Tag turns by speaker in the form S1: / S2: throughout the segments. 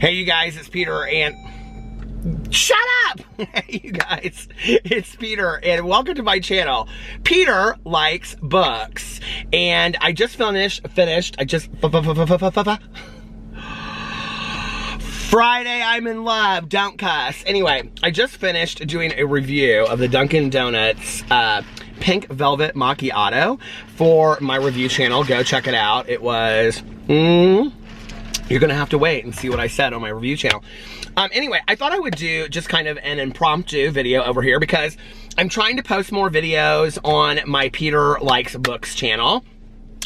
S1: Hey you guys, it's Peter and shut up! Hey you guys, it's Peter and welcome to my channel. Peter likes books and I just finished Friday, I'm in love, don't cuss. Anyway, I just finished doing a review of the Dunkin' Donuts Pink Velvet Macchiato for my review channel. Go check it out. It was, you're gonna have to wait and see what I said on my review channel. Anyway, I thought I would do just kind of an impromptu video over here because I'm trying to post more videos on my Peter Likes Books channel.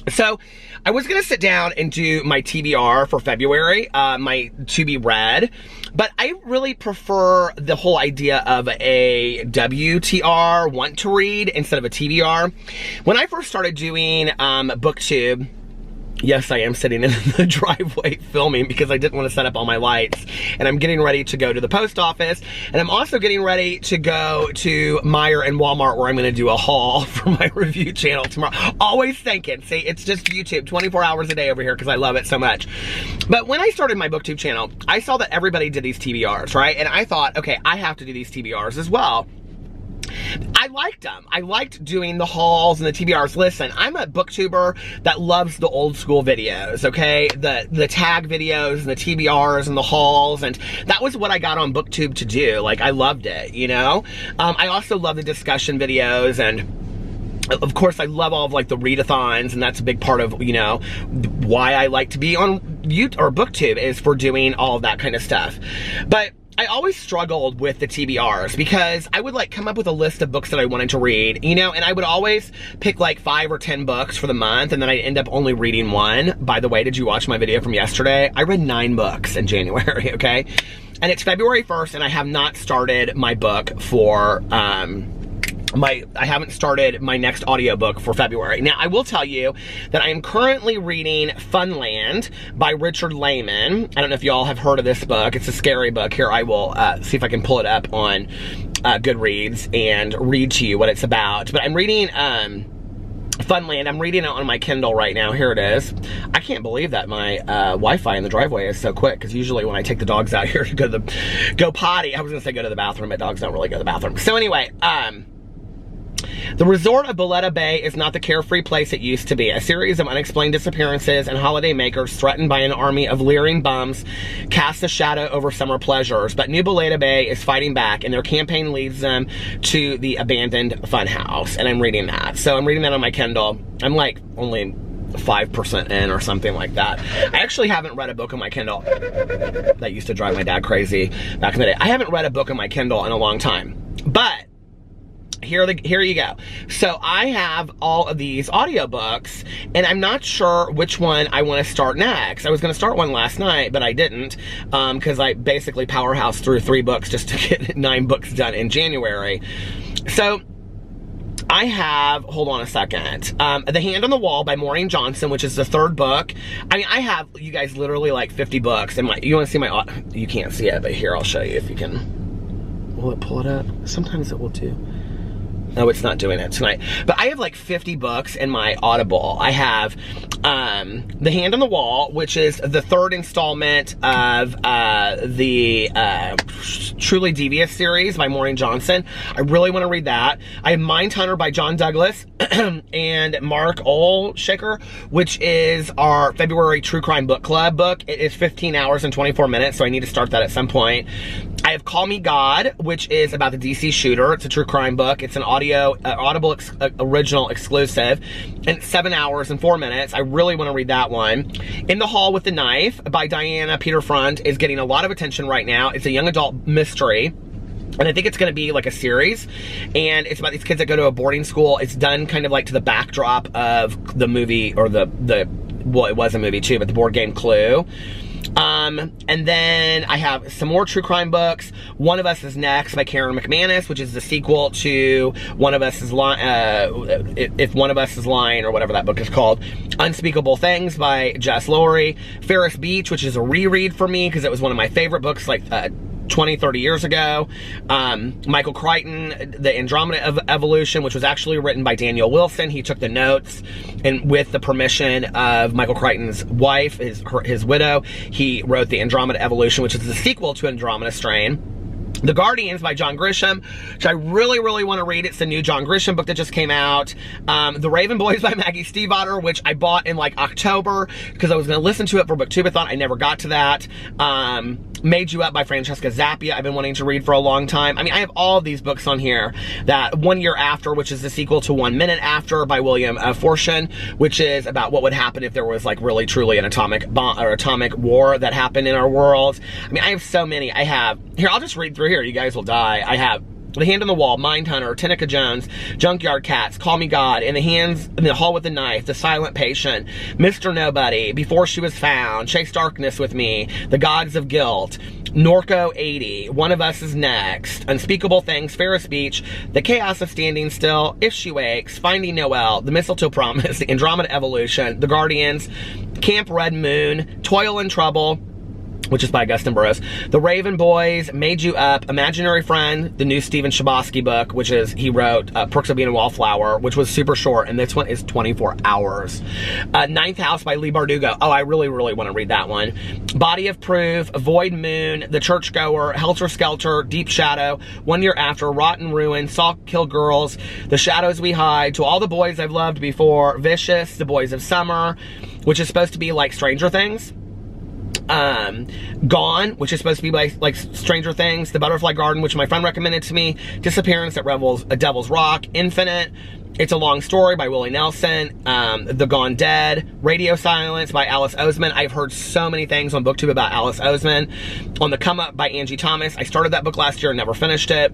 S1: So I was gonna sit down and do my TBR for February, my to be read, but I really prefer the whole idea of a WTR, want to read, instead of a TBR. When I first started doing BookTube, yes, I am sitting in the driveway filming because I didn't want to set up all my lights. And I'm getting ready to go to the post office. And I'm also getting ready to go to Meijer and Walmart where I'm going to do a haul for my review channel tomorrow. Always thinking. See, it's just YouTube 24 hours a day over here because I love it so much. But when I started my BookTube channel, I saw that everybody did these TBRs, right? And I thought, okay, I have to do these TBRs as well. I liked them. I liked doing the hauls and the TBRs. Listen, I'm a booktuber that loves the old school videos, okay? The tag videos and the TBRs and the hauls, and that was what I got on BookTube to do. Like, I loved it, you know? I also love the discussion videos, and of course, I love all of like the readathons, and that's a big part of, you know, why I like to be on YouTube or BookTube, is for doing all of that kind of stuff. But I always struggled with the TBRs because I would like come up with a list of books that I wanted to read, you know, and I would always pick like 5 or 10 books for the month, and then I'd end up only reading one. By the way, did you watch my video from yesterday? I read 9 books in January, okay? And it's February 1st, and I have not started my book for, I haven't started my next audiobook for February. Now, I will tell you that I am currently reading Funland by Richard Lehman. I don't know if y'all have heard of this book. It's a scary book. Here, I will see if I can pull it up on Goodreads and read to you what it's about. But I'm reading Funland. I'm reading it on my Kindle right now. Here it is. I can't believe that my Wi-Fi in the driveway is so quick, because usually when I take the dogs out here to go potty, I was gonna say go to the bathroom, but dogs don't really go to the bathroom. So anyway, the resort of Boleta Bay is not the carefree place it used to be. A series of unexplained disappearances and holiday makers threatened by an army of leering bums cast a shadow over summer pleasures. But New Boleta Bay is fighting back, and their campaign leads them to the abandoned funhouse. And I'm reading that. So I'm reading that on my Kindle. I'm like only 5% in or something like that. I actually haven't read a book on my Kindle. That used to drive my dad crazy back in the day. I haven't read a book on my Kindle in a long time. But here you go. So I have all of these audiobooks, and I'm not sure which one I want to start next. I was going to start one last night, but I didn't, because I basically powerhoused through 3 books just to get 9 books done in January. So I have, hold on a second, The Hand on the Wall by Maureen Johnson, which is the 3rd book. I mean, I have, you guys, literally like 50 books, and you want to see my, you can't see it, but here, I'll show you if you can. Will it pull it up? Sometimes it will too. No, it's not doing it tonight. But I have like 50 books in my Audible. I have The Hand on the Wall, which is the 3rd installment of the Truly Devious series by Maureen Johnson. I really want to read that. I have Mindhunter by John Douglas and Mark Olshaker, which is our February True Crime Book Club book. It is 15 hours and 24 minutes, so I need to start that at some point. I have Call Me God, which is about the DC shooter. It's a true crime book. It's an Audible original exclusive, and it's 7 hours and 4 minutes. I really want to read that one. In the Hall with the Knife by Diana Peter Front is getting a lot of attention right now. It's a young adult mystery, and I think it's going to be like a series, and it's about these kids that go to a boarding school. It's done kind of like to the backdrop of the movie, or well, it was a movie too, but the board game Clue. And then I have some more true crime books. One of Us Is Next by Karen McManus, which is the sequel to One of Us Is If One of Us Is Lying, or whatever that book is called. Unspeakable Things by Jess Lowry. Ferris Beach, which is a reread for me because it was one of my favorite books like 20, 30 years ago. Michael Crichton, The Andromeda Evolution, which was actually written by Daniel Wilson. He took the notes, and with the permission of Michael Crichton's wife, his widow, he wrote The Andromeda Evolution, which is the sequel to Andromeda Strain. The Guardians by John Grisham, which I really, really want to read. It's the new John Grisham book that just came out. The Raven Boys by Maggie Stiefvater, which I bought in like October because I was going to listen to it for Booktubeathon. I never got to that. Made You Up by Francesca Zappia, I've been wanting to read for a long time. I mean, I have all of these books on here. That 1 Year After, which is the sequel to 1 Minute After by William Forstchen, which is about what would happen if there was like really truly an atomic bomb or atomic war that happened in our world. I mean, I have so many. I have, here, I'll just read through here. You guys will die. I have The Hand on the Wall, Mindhunter, Tenica Jones, Junkyard Cats, Call Me God, In the Hall with the Knife, The Silent Patient, Mr. Nobody, Before She Was Found, Chase Darkness with Me, The Gods of Guilt, Norco 80, One of Us Is Next, Unspeakable Things, Ferris Beach, The Chaos of Standing Still, If She Wakes, Finding Noelle, The Mistletoe Promise, The Andromeda Evolution, The Guardians, Camp Red Moon, Toil and Trouble, which is by Augustin Burroughs, The Raven Boys, Made You Up, Imaginary Friend, the new Stephen Chbosky book, which is, he wrote Perks of Being a Wallflower, which was super short, and this one is 24 hours. Ninth House by Leigh Bardugo. Oh, I really, really want to read that one. Body of Proof, Void Moon, The Churchgoer, Helter Skelter, Deep Shadow, 1 Year After, Rotten Ruin, Saw Kill Girls, The Shadows We Hide, To All the Boys I've Loved Before, Vicious, The Boys of Summer, which is supposed to be like Stranger Things. Gone, which is supposed to be like Stranger Things, The Butterfly Garden, which my friend recommended to me, Disappearance at Devil's Rock, Infinite, It's a Long Story by Willie Nelson, The Gone Dead, Radio Silence by Alice Oseman. I've heard so many things on BookTube about Alice Oseman. On the Come Up by Angie Thomas. I started that book last year and never finished it.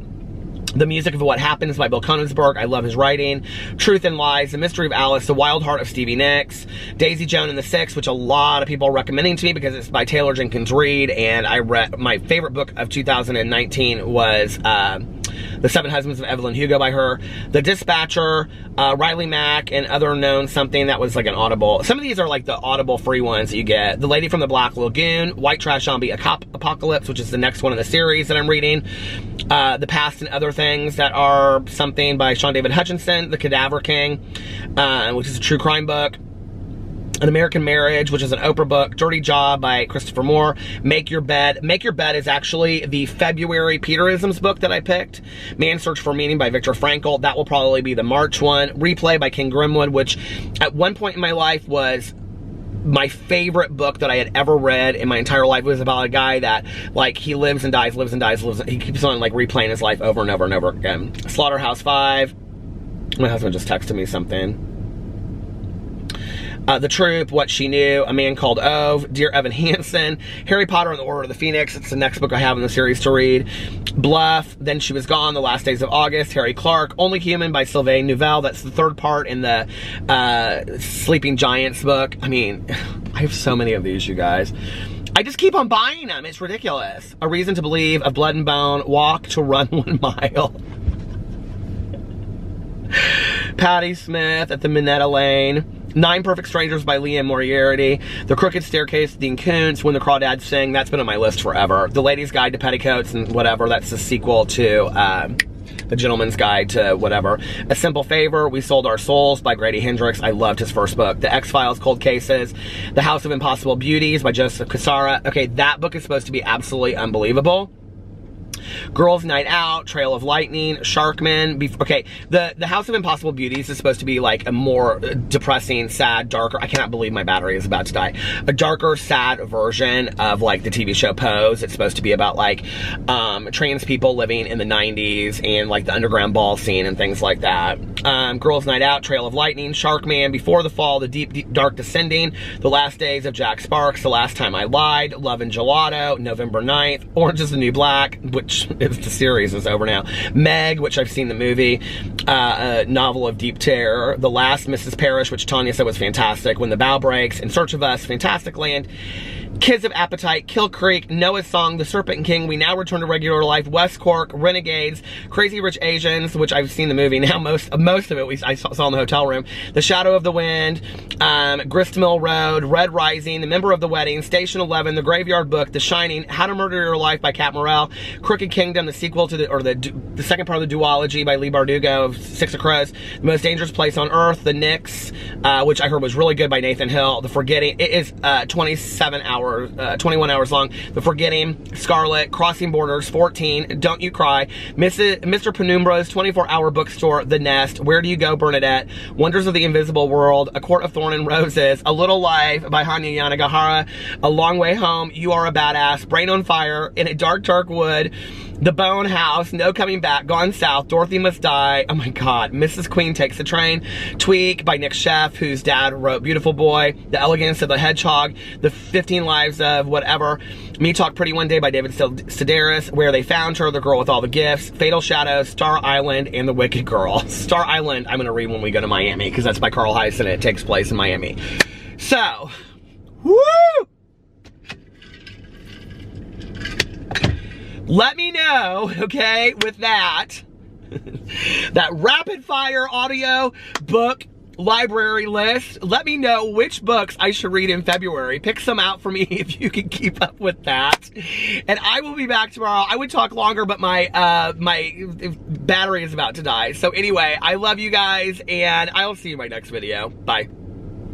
S1: The Music of What Happens by Bill Konigsberg. I love his writing. Truth and Lies, The Mystery of Alice, The Wild Heart of Stevie Nicks, Daisy Joan and the Six, which a lot of people are recommending to me because it's by Taylor Jenkins Reid, and I read, my favorite book of 2019 was The Seven Husbands of Evelyn Hugo by her. The Dispatcher, Riley Mack, and Other Known Something, that was like an Audible. Some of these are like the Audible free ones that you get. The Lady from the Black Lagoon, White Trash Zombie Apocalypse, which is the next one in the series that I'm reading. The Past and Other Things That Are Something by Sean David Hutchinson. The Cadaver King, which is a true crime book. An American Marriage, which is an Oprah book. Dirty Job by Christopher Moore. Make Your Bed. Make Your Bed is actually the February Peterisms book that I picked. Man's Search for Meaning by Viktor Frankl. That will probably be the March one. Replay by King Grimwood, which at one point in my life was my favorite book that I had ever read in my entire life. It was about a guy that, like, he lives and dies, lives and dies, he keeps on, like, replaying his life over and over and over again. Slaughterhouse 5. My husband just texted me something. The Troop, What She Knew, A Man Called Ove, Dear Evan Hansen, Harry Potter and the Order of the Phoenix, it's the next book I have in the series to read. Bluff, Then She Was Gone, The Last Days of August, Harry Clark, Only Human by Sylvain Neuvel, that's the third part in the Sleeping Giants book. I mean, I have so many of these, you guys. I just keep on buying them, it's ridiculous. A Reason to Believe, Of Blood and Bone, Walk to Run 1 Mile. Patti Smith, At the Minetta Lane. 9 Perfect Strangers by Liam Moriarty. The Crooked Staircase, Dean Koontz. When the Crawdads Sing, that's been on my list forever. The Lady's Guide to Petticoats and whatever, that's the sequel to The Gentleman's Guide to whatever. A Simple Favor, We Sold Our Souls by Grady Hendrix. I loved his first book. The X-Files, Cold Cases. The House of Impossible Beauties by Joseph Cassara. Okay, that book is supposed to be absolutely unbelievable. Girls Night Out, Trail of Lightning, Sharkman. Okay, the House of Impossible Beauties is supposed to be like a more depressing, sad, darker, I cannot believe my battery is about to die, a darker, sad version of like the TV show Pose. It's supposed to be about like trans people living in the 90s and like the underground ball scene and things like that. Girls Night Out, Trail of Lightning, Sharkman, Before the Fall, The Deep Dark Descending, The Last Days of Jack Sparks, The Last Time I Lied, Love and Gelato, November 9th, Orange is the New Black, which is the series is over now. Meg, which I've seen the movie, a novel of deep terror. The Last Mrs. Parrish, which Tanya said was fantastic. When the Bow Breaks, In Search of Us, Fantastic Land, Kids of Appetite, Kill Creek, Noah's Song, The Serpent King, We Now Return to Regular Life, West Cork, Renegades, Crazy Rich Asians, which I've seen the movie now, most of it I saw in the hotel room, The Shadow of the Wind, Gristmill Road, Red Rising, The Member of the Wedding, Station 11, The Graveyard Book, The Shining, How to Murder Your Life by Kat Morrell, Crooked Kingdom, the sequel to the second part of the duology by Leigh Bardugo of Six of Crows, The Most Dangerous Place on Earth, The Knicks, which I heard was really good by Nathan Hill, The Forgetting, it is 21 hours long, The Forgetting, Scarlet, Crossing Borders, 14, Don't You Cry, Mr. Penumbra's 24-hour bookstore, The Nest, Where Do You Go, Bernadette, Wonders of the Invisible World, A Court of Thorn and Roses, A Little Life by Hanya Yanagihara, A Long Way Home, You Are a Badass, Brain on Fire, In a Dark, Dark Wood, The Bone House, No Coming Back, Gone South, Dorothy Must Die, oh my god, Mrs. Queen Takes the Train, Tweak by Nick Sheff, whose dad wrote Beautiful Boy, The Elegance of the Hedgehog, The 15 Lives of Whatever, Me Talk Pretty One Day by David Sedaris, Where They Found Her, The Girl with All the Gifts, Fatal Shadows, Star Island, and The Wicked Girl. Star Island, I'm gonna read when we go to Miami, because that's by Carl Heiss and it takes place in Miami. So, woo! Let me know, okay, with that, that rapid fire audio book library list. Let me know which books I should read in February. Pick some out for me if you can keep up with that. And I will be back tomorrow. I would talk longer, but my battery is about to die. So anyway, I love you guys, and I'll see you in my next video. Bye.